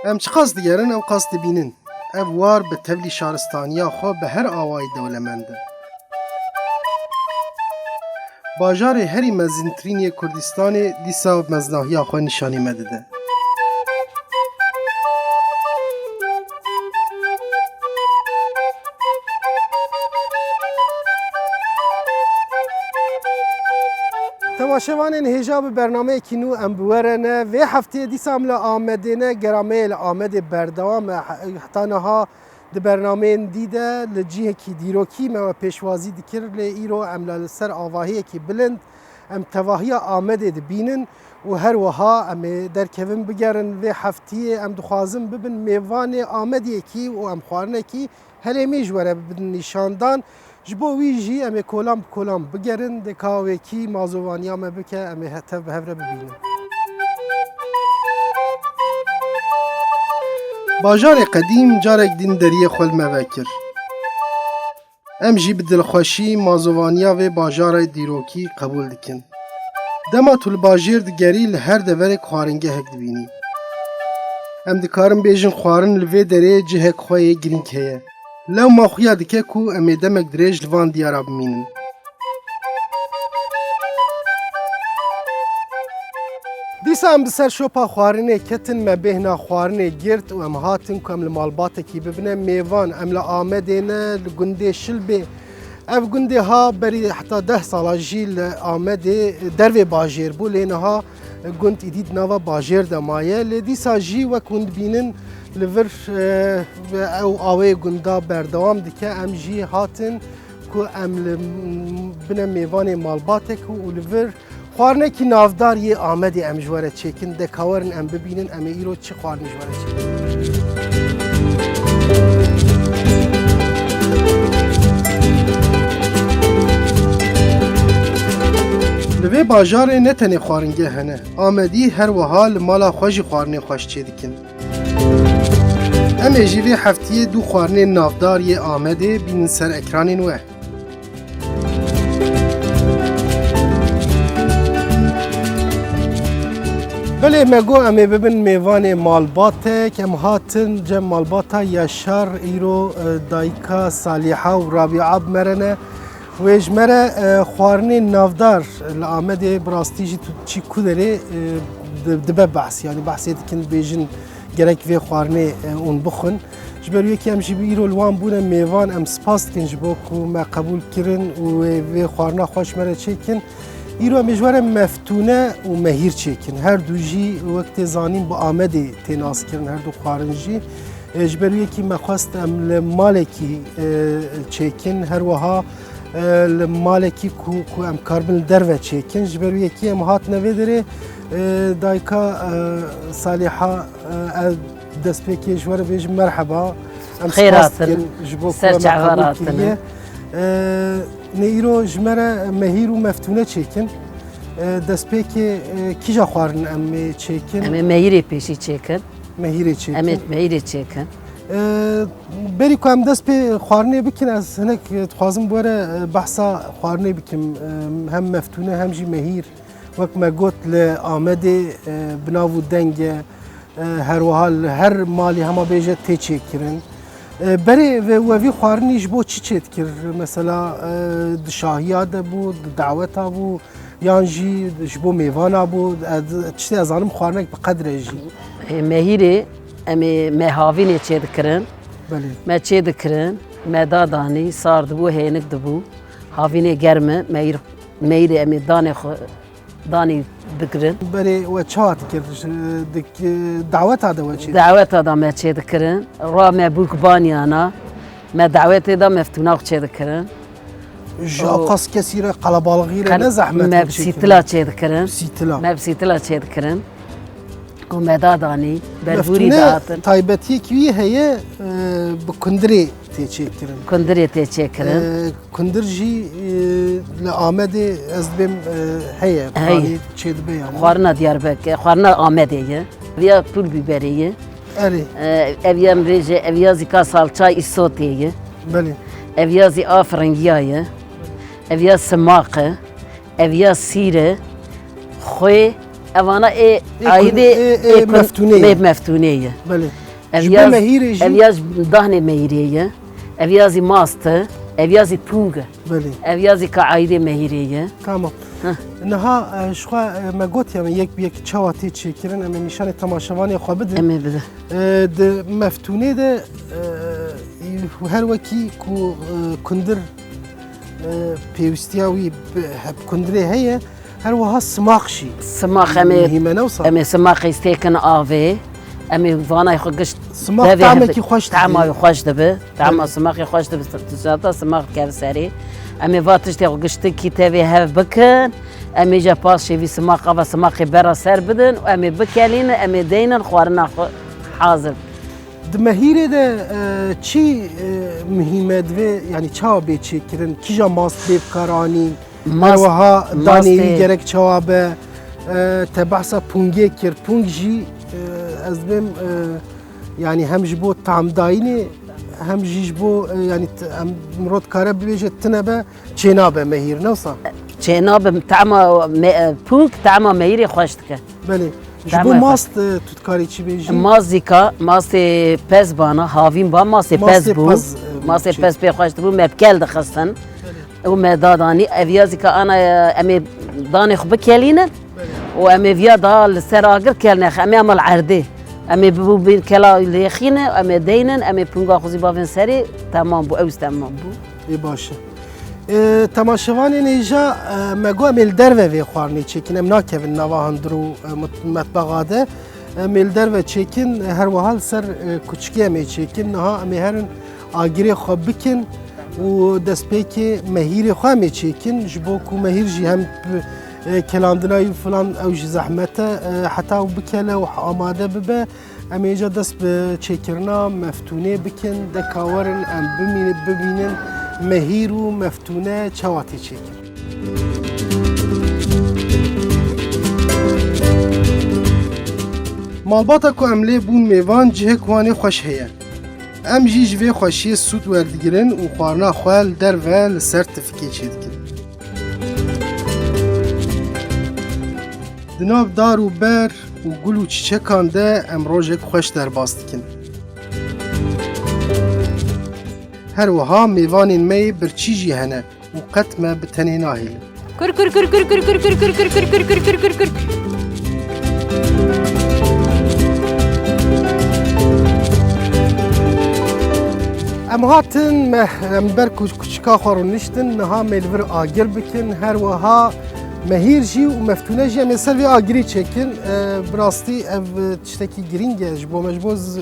ام چه قصد دیگرن او قصد بینن او وار به تبلی شارستانیا خو به هر آوای دولمنده باجار هری مزنترینی کردستان دیسا مزناهی خو نشانی مدده تماشاوان هجاب برنامه کینو ام بورنه و هفته دیسام ل آمدنه گرامه ل آمد بردوام حتی نها د برنامه دیده لجیه کی دیروکی ما پیشوازی دکر ل ایرو ام سر آواهی کی بلند ام تواهی آمد بینن و هر وها ام در کوین بگرن و هفته ام دخوازم ببین میوان آمدی کی و ام خوارنه کی هر میج وره بدن نشاندان جبو ویجی ام کلام بگرن دکاوی کی مازوانیا ما بکه ام هتف به هفره ببینن باجار قدیم جارک دین دریه خل موکر ام جی بدلخوشی مازوانیا و باجار دیروکی قبول دکن دما طول باجیر دگری لهر دورک خوارنگه هک دبینی ام دکارم بیجن خوارن لوی دره جهک خواه گرینک هیه لو ما خویا دکه کو ام دمک دریج لوان دیارا بمینن دیسا ام بسر شوپا خوارنه کتن ما بهنا خوارنه گرت و ام هاتن که ام لمالباته کی ببنه میوان ام لآمدینه لگنده شلبه اف گنده ها بری حتی 10 سالا جیل آمده درو باجیر بو لینها گند ایدید نوا باجیر دمایه لدیسا جی و کند بینن لور او آوه گنده بردوام دکه ام جی هاتن که ام بنا میوان مالباته که و لور خوارنه کی نافدار یه آمدی ام جواره چکن دکاورن ام ببینن ام ایرو چی خوارن جواره چکن لوی باجار نتنی خوارنگه هنه آمدی هر وحال مالا خوشی خوارنه خوش چه دکن ام ایجیوی هفته دو خوارنه نافدار یه آمده بینن سر اکران نوه بله مگو امی ببین میوان مالباته که هاتن جم مالباتا یاشار ایرو دایکا صالحه و رابعه مرنه و اجمره خوارنی نافدار لآمده براستیجی تو چی کدره دبه بحث یعنی بحثی دکن بیجن گرک وی خوارنی اون بخون جبروی که امشی بیرو الوان بونه میوان ام سپاس کن جبو که ما قبول کرن و وی خوارنا خوش مره چکن ایرو مجوار مفتونه و مهیر چکن هر دو جی وقت زانین با آمده تناس کرن هر دو خوارنجی جبروی که مخواست ام لمالکی چکن هر وها مالکی کو ام کاربن درو چکن جبروی که ام هات نویدره دایکا صالحه دست پیکی جوار بیج مرحبا خیراتن سرچعواراتن نیرو جمره مهیر و مفتونه چکن دست پیکی کیجا خوارن ام چکن ام مهیری پیشی چکن مهیری چکن ام مهیری چکن بری که ام دست پی خوارنه بکن از هنک تخوازم باره بحثا خوارنه بکن هم مفتونه هم جی مهیر وقت ما گوت لآمده بناو دنگ هر وحال هر مالی همه بیجه تیچه کرن بری و وی خوارنیش بو چی چید کر مثلا شاهیه ده بود دعوتا بود یانجی جبو میوانا بود چی از آنم خوارنک بقدر جی مهیری امی مهاوینی چید کرن بله ما چید کرن ما دادانی سارد بو هینک دبو هاوینی گرمه مهیری امی دانی بکرن بری و چات کرد دعوت هذا وچی دعوت هذا ما چید کرن را ما بوکبانیانا ما دعوت هذا مفتوناق چید کرن جا قص کثیره قلبالغیره نه زحمت ما بسیتلا چید کرن سیتلا ما بسیتلا چید کرن و ما دادانی بربوری داتن تایبتی کی هیه بکندری تیچه کرن کندری تیچه کرن کندر جی لآمده از بیم هیه هیه چید بیان خوارنا دیاربکر خوارنا آمده ویا پول بیبریه اره اویا مریجه اویا زیکا سالچای ایسوتیه بله اویا زی آفرنگیایه اویا سماقه اویا سیره خوی اوانا اي إيه عايده إيه مفتونية. مفتونيه بله جبه افياز مهيري جي افياز دهن مهيريه افيازي ماست افيازي بونغ بله افيازي كعايده مهيريه تمام نها شخوا ما قلت يعني يك بيك تشواتي تشكرن أما نشان تماشواني خو بدن امي بده د مفتونه ده هر وکی کو کندر پیوستیاوی هب کندری هی هر وها سماخشی سماخ امي مهمه نوصل امي سماخ يستيكن افي امي فانا يخقش سماخ طعمك خوش طعمه خوش دبه طعمه سماخ خوش دبه تجاتا سماخ كافساري امي فاتش تيغشت كي تبي هاف بكن امي جا باس شي سماخ افا سماخ برا سر بدن امي بكالين امي دينا خوارنا حاضر دمهیره ده چی مهمه دوی یعنی چاو به چی کرن کیجا ماست بیب کارانی وها دانی گرک چاو به تبعثا پونگه کر پونگ جی از بیم یعنی هم جبو طعم داینی هم جبو یعنی مرود کاره بیجه تنبه چینا به مهیر نوسا چینا به طعم پونگ طعم مهیری خوش دکه بله جبو ماست تودکاری چی بیجی؟ مازیکا ماست پز بانا هاوین با ماست پز بو ماست پز بی خوش بو مبکل دخستن و مدادانی اویازی که انا امی دانی خوب کلینه و امی ویا دا لسراغر کلنه امی عمل عرده امی بو بین کلا لیخینه امی دینن امی پونگا خوزی باون سری تمام بو اوست تمام بو ای باشه تماشوانی نیجا مگو امیل دروه وی خوارنی چکن ام ناکوین نوا هندرو مطبقاده امیل دروه چکن هر وحال سر کچکی امی چکن نها امی هرن آگیری خواب بکن و دست پیک مهیر خواه امی چکن جبو کو مهیر جی هم کلاندنای فلان اوج زحمته حتی و بکله و آماده ببه امی جا دست به چکرنا مفتونه بکن دکاورن ام ببینن مهیر و مفتونه چواتی چیکن مالباتا کو عمله بون میوان جه کوانی خوش هیه ام جی جوی خوشی سود وردگیرن و خوارنا خوال در و لسر تفکیه چیدگن دناب دار و بر و گل و چیچکان ده ام روژک خوش در باستکن هر وها میوانین می برچیجی هنه و قطمه بتنی ناهیل کر کر کر کر کر کر کر کر کر کر کر کر کر کر ام هاتن بر کچکا خورون نشتن نها ملور آگر بکن هر وها مهیر جی و مفتونه جی مثل وی آگری چکن براستی او تشتکی گرینگه جبو مجبوز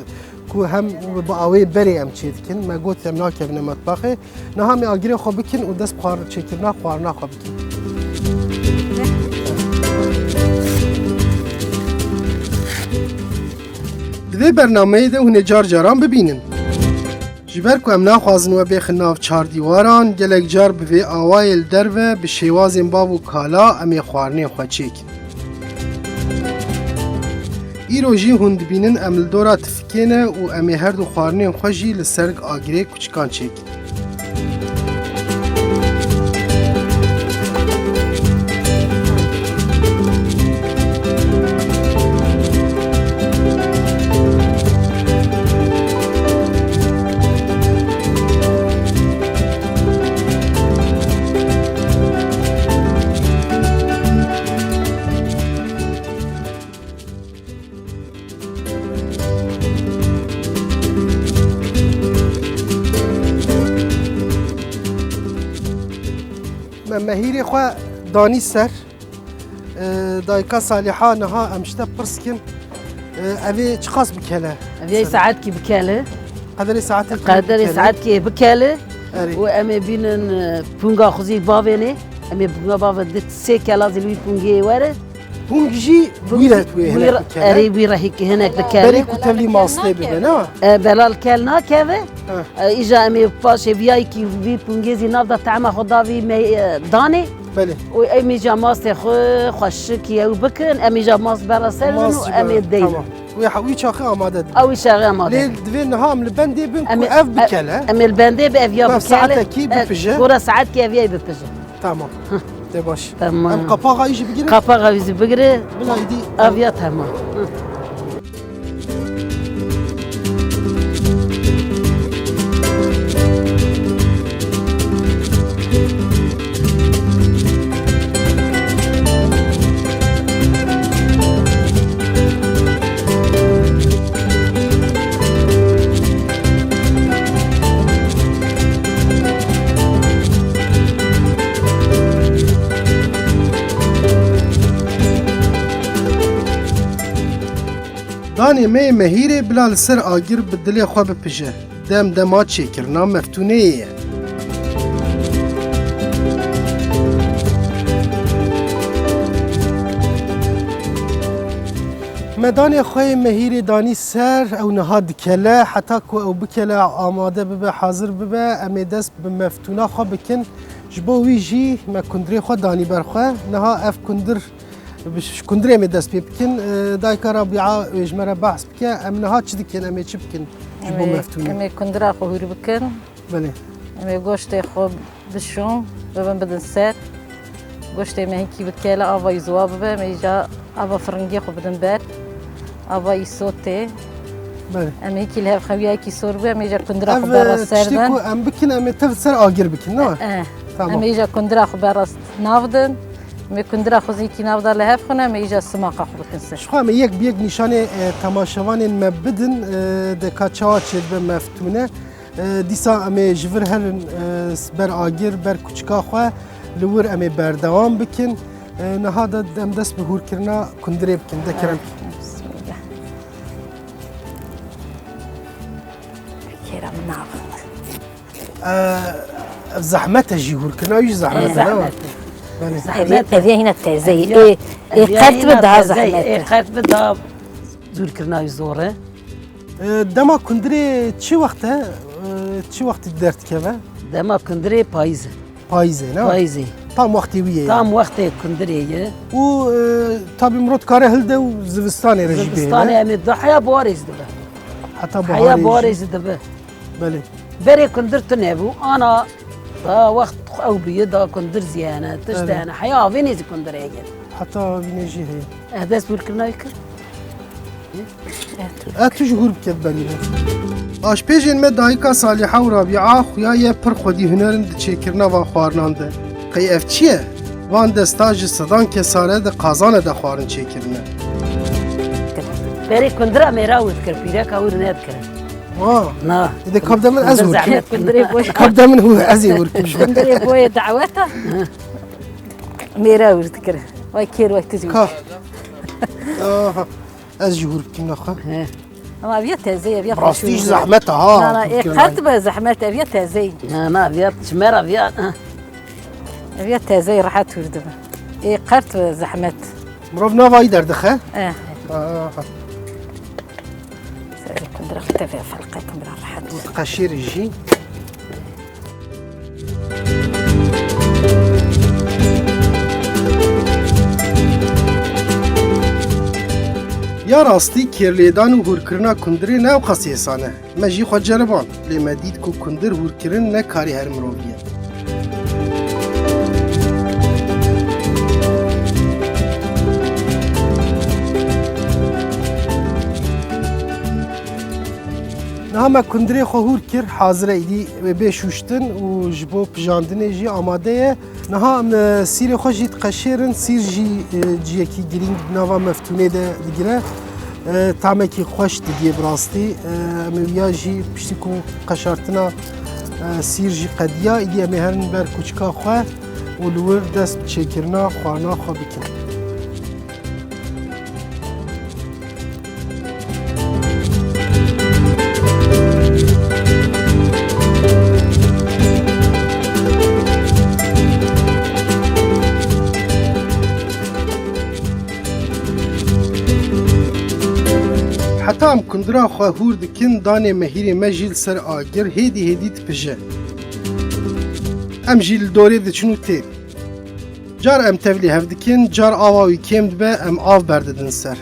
کو هم با آوی بری ام چید کن ما گوت ام ناکبن مطبخه نه هم آگری خواب بکن و دست خوار چکرنا خوارنا خواب بکن دوی برنامه ده هونه جار جاران ببینن جبر کو ام ناخوازن و بیخ ناف چار دیواران گلک جار بوی آوایل در و به شیوازین باو و کالا امی خوارنی خواه چیک ایرو جی هند بینن امل دورا تفکینه و امی هر دو خوارنی خوشی لسرگ آگره کچکان چیک مهیری خو دانی سر دایکا صالحا نها امشته پرسکن اوی چخاص بکله اوی ساعت کی بکله قدر ساعت کی بکله و امی بینن پونگا خوزی باوینه امی پونگا باو دت سه کلا زلوی پونگی وره پونگجی ویرت وی هناك اری ویره هیک هناك دکله بری کتبلی ماسته بده نه بلال کل نا کوه ایجا امی پاش ویای کی وی پونگیزی ناف دا طعم خدا وی دانه بله و امی جا ماست خوش کی او بکن امی جا ماست برا سر و امی دی وی چاخه آماده او شاغه آماده لیل دوی نها من البندی بین کو اف بکله امی البنده به اویا بکله ساعت کی بپجه گورا ساعت کی اویا بپجه تمام De baş. Tamam. Em kapağı işi bir girin. Kapağı bizi bigire. Bila idi. Avya tamam. Hı. Danê me mehîrê bila li ser agir bi dilê xwe bipije. Dem dema çêkirina meftuneyê ye. Me danê xwe yê mehîrê danî ser ew niha dikele heta ku ew bikele amade bibe hazir bibe em ê dest bi meftûna xwe bikin ji bo wî jî me kundirê xwe danî ber xwe niha ev kundir kundirê me dest pê bikin dayika Rabîa wêjmere behs bike em niha çi dikin em ê çi bikin ji bo meftûnê. Em ê kundira xwe hûr bikin, Belê. em ê goştê xwe bişon, bibin bidin ser. Goştê me hinkî bikele ava yî bibe, em ê îja ava firingiyê xwe bidin ber. Ava yî sotê. Belê. Em ê hinkî li hev xewiyayekî sor bibe, em ê îja kundira xwe Ev bera tiştê serdan. ku em bikin em ê tev ser agir bikin ne? Em Tamam. ê îja kundira xwe bera navdin. Em ê kundira xwe zîkî navda li hev xwine, em ê îja simaqa xwe bikin ser. Ji xwe em ê yek bi yek nîşanê temaşevanên me bidin deka çawa çêdibe meftûne. Dîsa em ê ji vir herin ber agir, ber kuçika xwe li wir em ê berdewam bikin. Niha de em dest bi hûrkirina kundirê bikin dekirin. Bismillah. Kerem navd. Ev zehmet e jî hûrkirina wî jî zehmet e. Zahmet. Belê. Ev hine teyzeyi. Ê qert bi daha zehmet. Qert bi daha zûrkirina zor e. Dema kundirê çi wexte çi wextî dert dikeve? Dema kundirê payîz e. Payîzê ne? Payîzê. Tam wextê wî ye. Tam wextê kundirê ye. û tabii mirot kare hilde û zivistanê re jî Zivistanê bêne. em ê da heya barêz dibe. Heta Heya baharê barêz jî. dibe. Belê. Berê kundir tu nebû ana da wext ew bûye da kundir ziyane tiştene heya avê nêzî kundirê ye. Heta vînê jî heye. Ez dest bûrkirina kir. Tu ji hûr bike benîne. Aşpêjên me dayika Saliha û Rabîa xuya ye pir xwedî hunerin di çêkirina van xwarinan de. Qey ev çi ye? Van desta ji sedan kesare de qazane de xwarin çêkirine. Berê kundira mêra wî dikir pîreka wî ne dikir. Wa. Na. De kabde min ez hûr kim. Kundirê boy. Kabde min hûr ez ê hûr kim. Kundirê boy daweta. Mêra wir dikir. Vay kêr wektî. Ka. Aha. Ez jî hûr bikim naxa. Ama ev teyze ev Rastî ji zehmet ha. Nana ê qert bi zehmet ev teyze. Na viyat şmera viyat. Ev teyze rahat wir dibe. Ê qert bi zehmet. Mirov navayî derdixe. Aha. Aha. Kundirê xwe tevê felqetim bir rahat. Qaşêrê jî. Ya rastî kêrlêdan û hûrkirina kundirê ne ew qasî êsan e. Me jî xwe ceriban. Lê me dît ku kundir hûrkirin ne karî her mirovî ye. Niha me kundirê xwe hûr kir hazir e îdî bê şûştin û ji bo pijandinê jî amade ye. Niha em sîrê xwe jî diqeşêrin, sîr jî ciyekî girîng nava meftûnê de digire. Tamekî xweş digiye bi rastî. Em ê wiya jî piştî ku qeşartina sîr jî qediya îdî em ê herin ber kûçika xwe û li wir dest bi çêkirina xwarina xwe bikin. Heta em kundira xwe hûr dikin danê mehîrê me jî li ser agir hêdî hêdî dipije. Em jî li dorê diçin û tê. Car em tevlî hev dikin, car ava wî kêm dibe em av berdidin ser.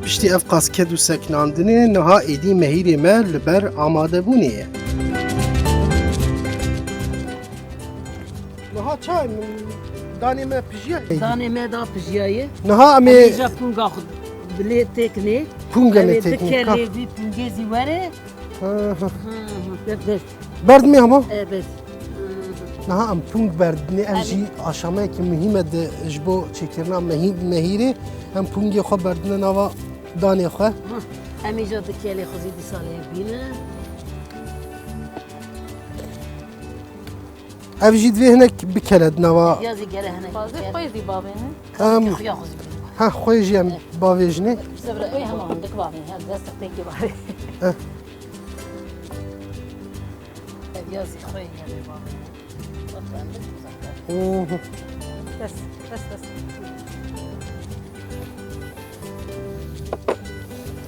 Piştî ev qasked û seknandinê niha êdî mehîrê me li ber amadebûnê ye. çay dani me pijiya. Dane me da pijayı. Naha ame Emeja punga xud bile tekne. punga me Eme teknik. dikele vi pungezi vere. Evet. Berd mi ama? Evet. Naha am pung berdni em jî aşamaya ki mühime de ji bo çekirna mehîrê em pungê xwe berdine nava danê xwe. Emeja dikele xuzî di salê bîne. Ev jî divê hinek bikele di nava Yazı gele hene. Fazla koydu babene. em Xuya xuzî bîne. ha xwe jî em bavê jinê. Sebra Koy hemen dik babene. Destek teki bari. yazı xuya gele baba. Otandık uzakta. Bes.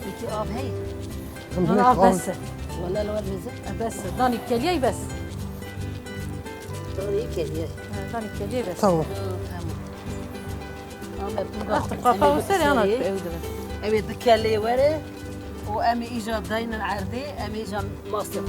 İki av hey. Em Ana hinek av. bes. Valla lo meze. Bes. Dani keliye bes. Doğru keliye. Dani keliye bes. Tamam. Tamam. Ama punga Artık kafa usar yana evde. Evet dikele vere. O emi ija daynen ardi. Emi ija mastik.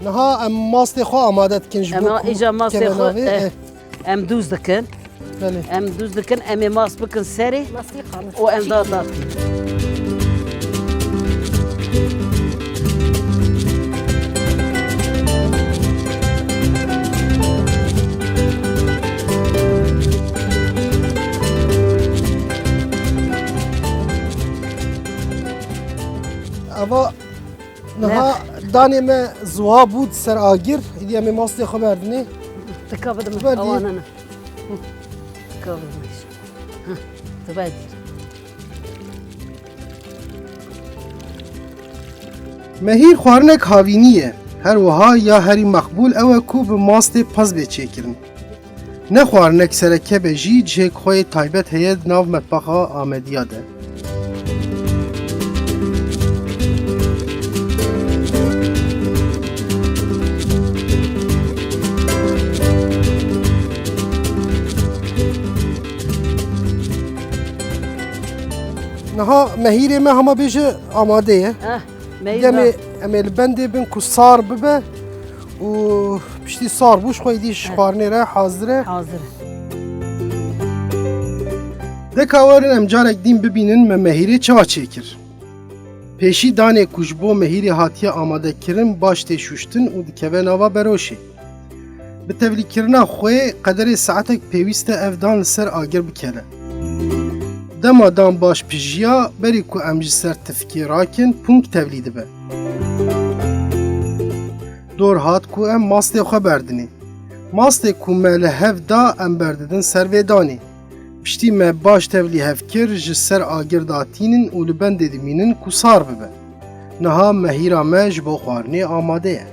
Naha em mastê xwe amade dikin ji bo Ama ija mastik. kemenavê. Em duz dikin. Belê. Em duz dikin. Em mas bikin seri. Nasıl kalır? O em da da. Ava naha danê me ziwa bû di ser agir. Îdî em ê mastê xwe berdinê. Tıkabadım Ver diye. avanını. Tıkabadım. Tıkabadım. Mehîr xwarinek havînî ye. Her wiha ya herî mexbûl ew e ku bi mastê pez bê çêkirin. Ne xwarinek serekebe jî cihê xwe taybet heye di nav metbexa Amediya de. Niha mehîrê me hema bêje amade ye. Ah, Demê em ê li bendê bin ku sar bibe û piştî sar bû ji xwe êdî ji xwarinê re hazir e. Hazır. Deka warin em carek dîn bibînin me mehîrê çawa çêkir. Pêşî danê ku ji bo mehîrê hatiye amadekirin baş tê şûştin û dikeve nava beroşê. Bi tevlîkirina xwe qederê saetek pêwîst e ev dan li ser agir bikele. Dema dan baş pijiya berî ku em ji ser tifkê rakin pûng tevlî dibe. Dor hat ku em mastê xwe berdinê. Mastê ku me li hev da em berdidin ser vê danê. Piştî me baş tevlî hevkir ji ser agir datînin û li bendê dimînin ku sar bibe. Niha mehîra me ji bo xwarinê amade ye.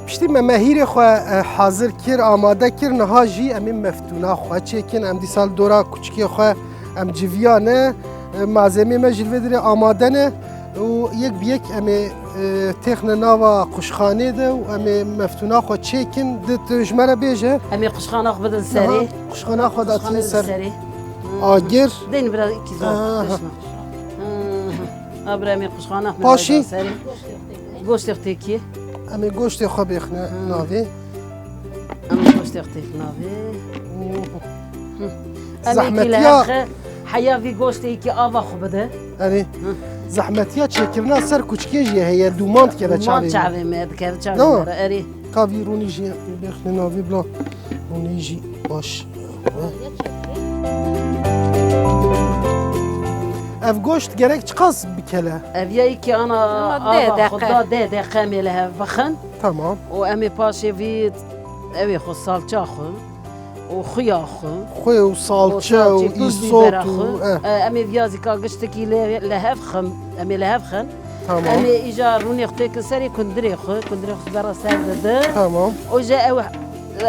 Piştî me mehîrê xwe hazir kir, amade kir, niha jî em ê meftûna xwe çêkin. Em dîsal dora kûçikê xwe em civiyane, malzemê me ji li vê dirê amade ne û yek bi yek em ê têxine nava quşxanê de û em ê meftûna xwe çêkin. Di ji me re bêje Emi kuşkana xubidin seri. quşxana xwe datîne Kuşkana ser seri. agir. Deni biraz iki zor. Aha. Abra emi kuşkana xubidin Paşi. seri. Goştek teki. Em ê goştê xwe bêxine navê. Emi goştek tek navi. Emi Zehmetiya ki haya vi goştek ki ava xubide. erê zehmetiya çêkirina ser kûçikê jî heye dûmand keve Man çavê. çavê me dikeve çavê No. me eri. Kavî rûnî jî bêxine navê bila rûnî jî baş. Ev goşt gerek çiqas bikele. Evyayı ki ana Ama de ava dakika. xuda de qemê li hev bixin. Tamam. û em ê paşê vî evê xwe salça xwe و خویا خو خوی و سالچه و ایسوت و امی ویازی که گشتکی لحف خم امی لحف خن تمام امی ایجا رونی خطه کسری کندری خو برا سر داده تمام و جا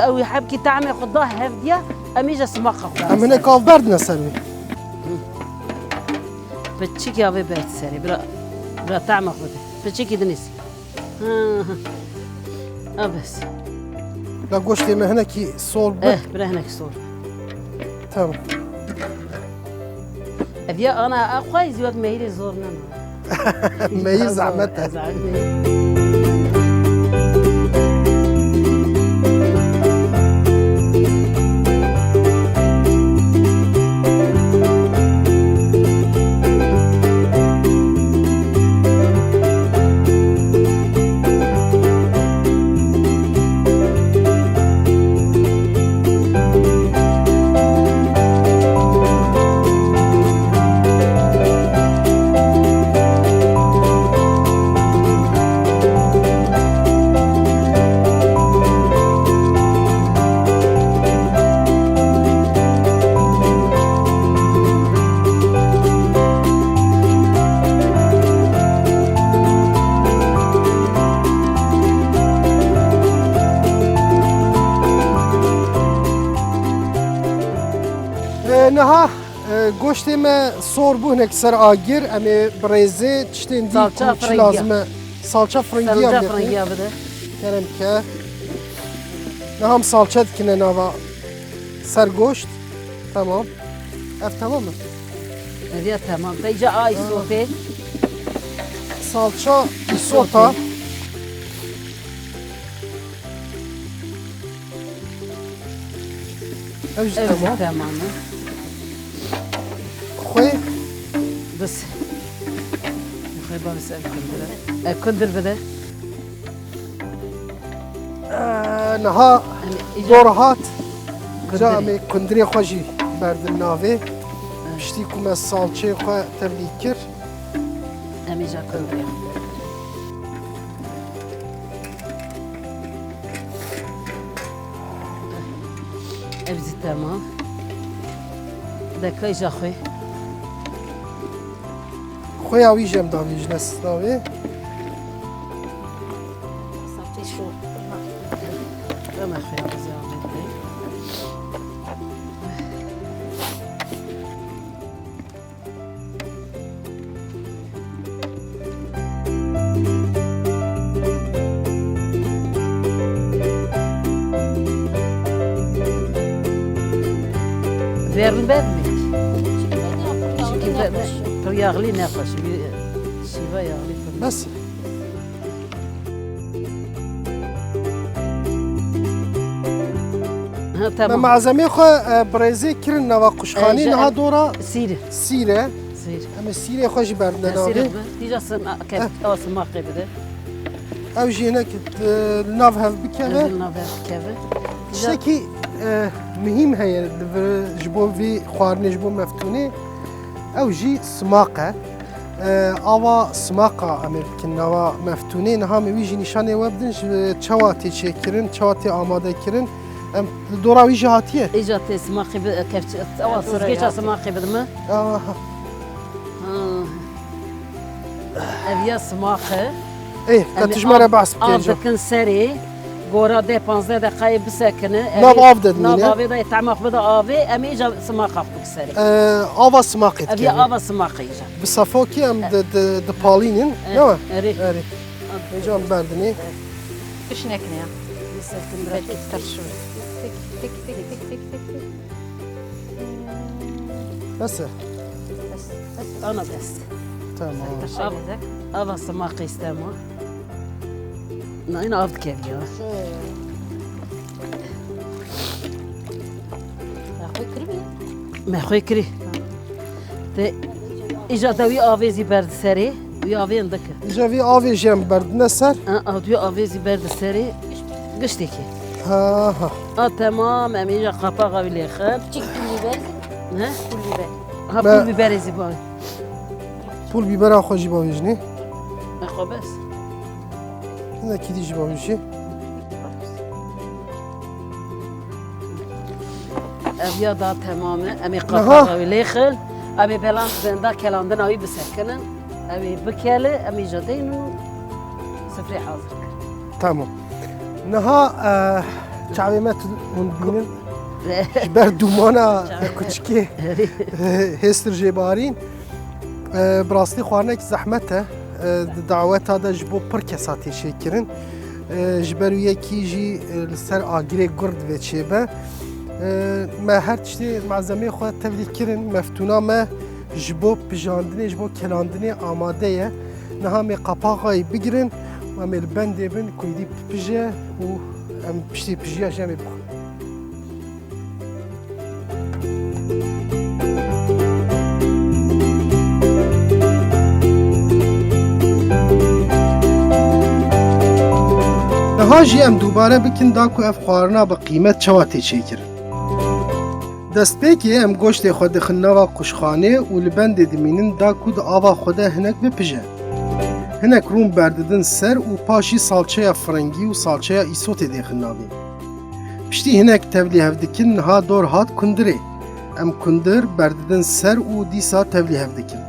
او حبکی تعمل خدا هفدیا امی جا سماق خدا ام هنه کاف برد نسروی بچی که آوه برد سری برا تعمل خدا بچی که دنیسی بس لا گوشتی ما هنه کی سول بد برا هناك صور تمام ابيا انا اخوي زيوك مهيري زورنا ما هي زعمتها نها گوشتی ما سور بو هنک سر آگیر امی برزه چتین دی سالچه چی فرنگی. لازمه سالچه فرنگی هم سالجا بخیر فرنگي بده کرم که نه هم سالچه دکنه نوا سر گوشت تمام اف تمامه هذه تمام تيجا اي صوتي سالچه ایسوتا اوش تمام تمام خوی بس خير بس كندر بده نها إجا- دور هات جا كندري. امی کندری خوشی برد ناوی پشتی کم از سالچه خواه تبلیغ کر امي جا كندر ابزي تمام دكاي جا خوي خوی اوی جم داویج نست ناوی ما خوي ابزي عملتي Verdim تو يغلي ناقش شيفا يغلي بس ها ما تمام معزمه خواه برزه کرن نوا قشخانی جا- نها دورا سير سیره سير اما سیره خوش برد ناوی سير تيجا سما كيف او سما قبده او جینا که ناو هف بکنه نزلنا كيف شتکی مهم هي جبو في خوارني جبو مفتوني او جي سماقه اوا سماقه امر كنوا مفتوني نها ويجي نشانه وبدن چواتي چكرن چواتي آماده کرن ام دورا ويجي هاتيه اجا سما قبده كيف او سكيتش سما قبده ما ابيا سماقه ايه كتجمره بحث بكيجو دكن سري گورا ده 15 دقیقه بسکنه ناب آف دادنینه؟ ناب آف ده تعمق بده آوی امی جا سماق بک سری آوا سماقه ابي تكرن آوا سماق ایجا بصفوكي ام د بالينين نوا اري اري جام بردني ايش نكني بدي اكثر شوي تك تك تك تك تك تك بس بس انا بس تمام شيء هذاك آوا سماق استمع ناين آفد كيفيا اخوي كربي ما خوي كري ته ایجا دوی آویزی برد سری وی آوی اندکه جاوي آوي جام بردنا سر دوی آویزی برد سری گشتی که ها ها تمام امی جا قاپا قوی لیخن تشيك بيبر نه كل بيبر ها ما- پول ببریزی باوی بول بيبرا خوجي باويجني خب بس هنا كي ديجي باويجي evya da tamamı. Emi qatağı lekhil. Emi belan zenda kelandın avi bisekinin. Emi bikeli, emi jadeyn و sifri hazır. Tamam. Niha çavimet hund binin ber dumana küçüki hestr jebarîn براستی خواردنێک زەحمەتە داوەتا da ji bo pir kesa têşekirin ji ber yekî jî li ser agirê gurd vê çêbe me her tiştê malzemeyê xwe tevlî kirin meftûna me ji bo pijandinê ji bo kelandinê amade ye niha me qapaxayê bigirin em ê li bendê bin ku yidî pije û em piştî pijiya jî em ê bixwin. Niha jî em dubare bikin da ku ev xwarina bi qîmet çawa tê çêkirin. Destpêkê em goştê xwe dixin nava quşxanê û li bendê dimînin da ku di ava xwe de hinek bipije. Hinek rûn berdidin ser û paşî salçeya firengî û salçeya îsotê dêxin navê. Piştî hinek tevlî hev dikin niha dor hat kundirê. Em kundir berdidin ser û dîsa tevlî hev dikin.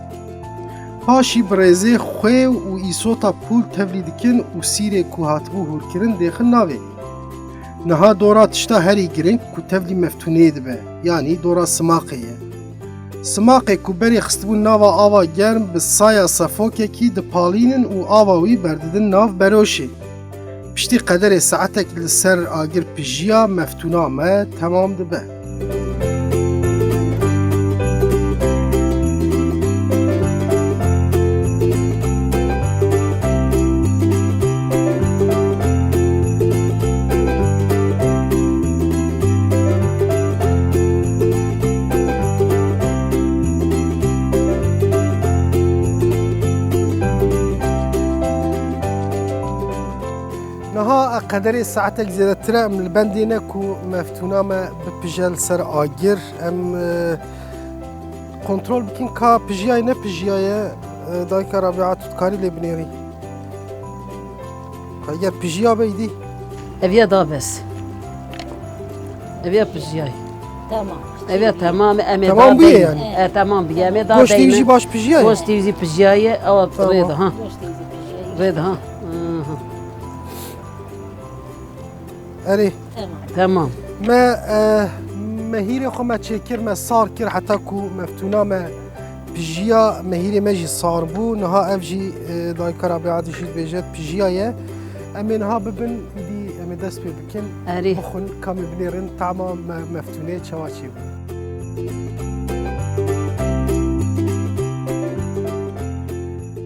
Paşî birêzê xwê û îsota pûl tevlî dikin û sîrê ku hatibû hûrkirin dêxin navê. Niha dora tişta herî girîng ku tevlî meftûneyê dibe, yanî dora simaqê ye. Simaqê ku berê xistibûn nava ava germ bi saya sefokekî dipalînin û ava wî berdidin nav beroşê. Piştî qederê saetek li ser agir pijiya meftûna me temam dibe. Niha qederê saetek zêdetir e em li bendê ne ku meftûna me bipije li ser agir em kontrol bikin ka pijiyayê ne pijiya ye dayika Rabia tu dikarî lê binêrî. Eger pijiya be îdî Evya da bes. Evya pijiyay. Tamam. Evya tamam emi Tamam da bûye deyne. yani. Tamam bûye emi da goştê deyne. jî baş pijiya ye. Goştê wî pijiyayê ew Tamam. rêda ha. Goş teyze pişiyor. Rêda ha. Erê Tamam. Tamam. me hîrê xwe me çêkir me sar kir heta ku meftûna me pijiya mehîrê me jî sar bû niha ev jî dayika Rabia jî dibêje pijiya ye em ê niha bibin îdî em ê dest pê bikin Erê. bixwin kamê binêrin tama meftûnê çawa çêbû.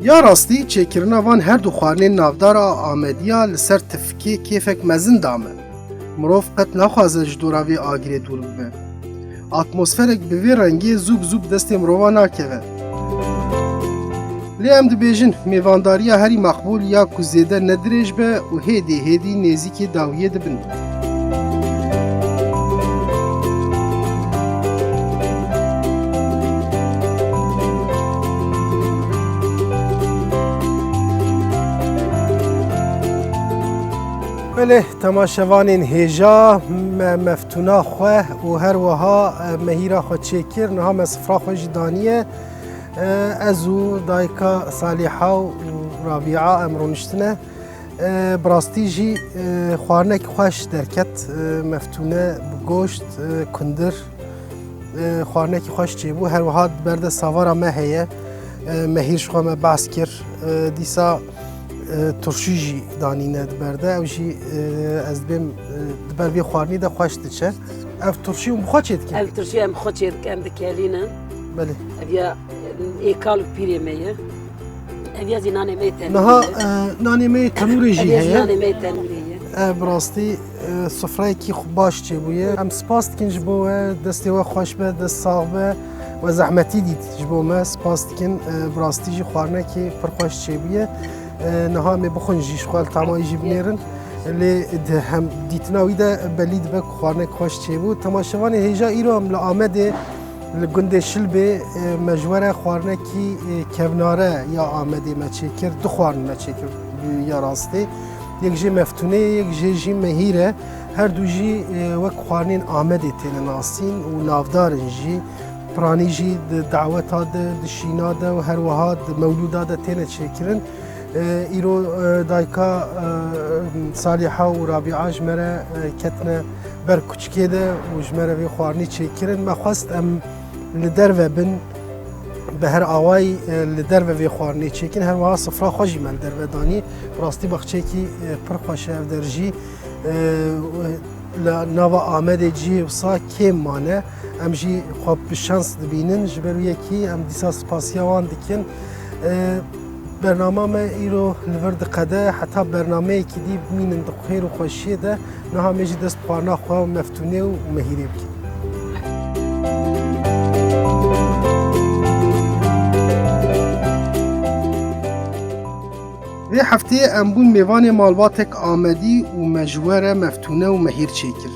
Ya rastî çêkirina van her du xwarinên navdara Amediya li ser tifkê kêfek mezin dame. Mirov qet naxwaze ji dora vê agirê dûr bibe. Atmosferek bi vê rengê zûb zûb destê mirova nakeve. Lê em dibêjin mêvandariya herî maqbûl ya ku zêde nedirêj be û hêdî hêdî nêzîkê dawiyê dibin. Belê temaşevanên hêja me meftûna xwe û her wiha mehîra xwe çêkir niha me sifra xwe jî daniye ez û dayika Saliha û Rabia em rûniştine bi rastî jî xwarinekî xweş derket meftûne bi goşt kundir xwarinekî xweş çêbû her wiha berde savara me heye mehîr ji xwe me behs kir dîsa turşî jî danîne diberde ew jî ez dibêm di ber vê xwarinî de xweş diçe ev turşî û xwe çê dike Ev turşiye em xwe çê dikim dikelînin. belê Evya êkal û pîrê me ye. Evya zî nanê me tenûrê. niha nanê me tenûrê jî Evya zî heye nanê me tenûrê ye. ev bi rastî sofrayekî baş çêbûye em spas dikin ji bo we destê we xweş be dest sağ be we zehmetî dît ji bo me spas dikin bi rastî jî xwarinekî pir xweş çêbûye niha me bixwin jî ji xwe li tamayî jî binêrin lê hem dîtina wî de belî dibe ku xwarinek xweş çêbû temaşevanê hêja îro em li Amedê li gundê Şilbê me ji were xwarinekî kevnare ya Amedê me çêkir du xwarin me çêkir ya rastî یک جی مفتونه یک جی مهیره هر دو جی وک خوانین آمده تین ناسین و نافدارن جی پرانی جی دعوت ها دشینا ده و هر وها مولودا ده تین چکرن ایرو دایکا صالحه و رابعه جمره کتنه بر کچکه ده و جمره وی خوارنی چکرن ما خواست ام لدر و بن به هر آوای لدر و وی خوارنی چکن هر وها صفرا خوشی من در و دانی راستی بخچه کی پر خوشه او درجی لناوا آمده جی و سا کم مانه ام جی خواب بشانس دبینن جبرو یکی ام دیسا سپاسیوان دکن برنامه ما ایرو لورد قده حتی برنامه که دی بمینن دو خیر و خوشیه ده نها میجی دست پارنا خواه مفتونه و مهیره بکن وی هفته امبون میوان مالباتک آمدی و مجوره مفتونه و مهیر چیکر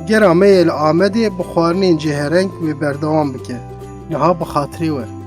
گرامه آمده بخوارنین جهرنگ و بردوام بکن نها بخاطری و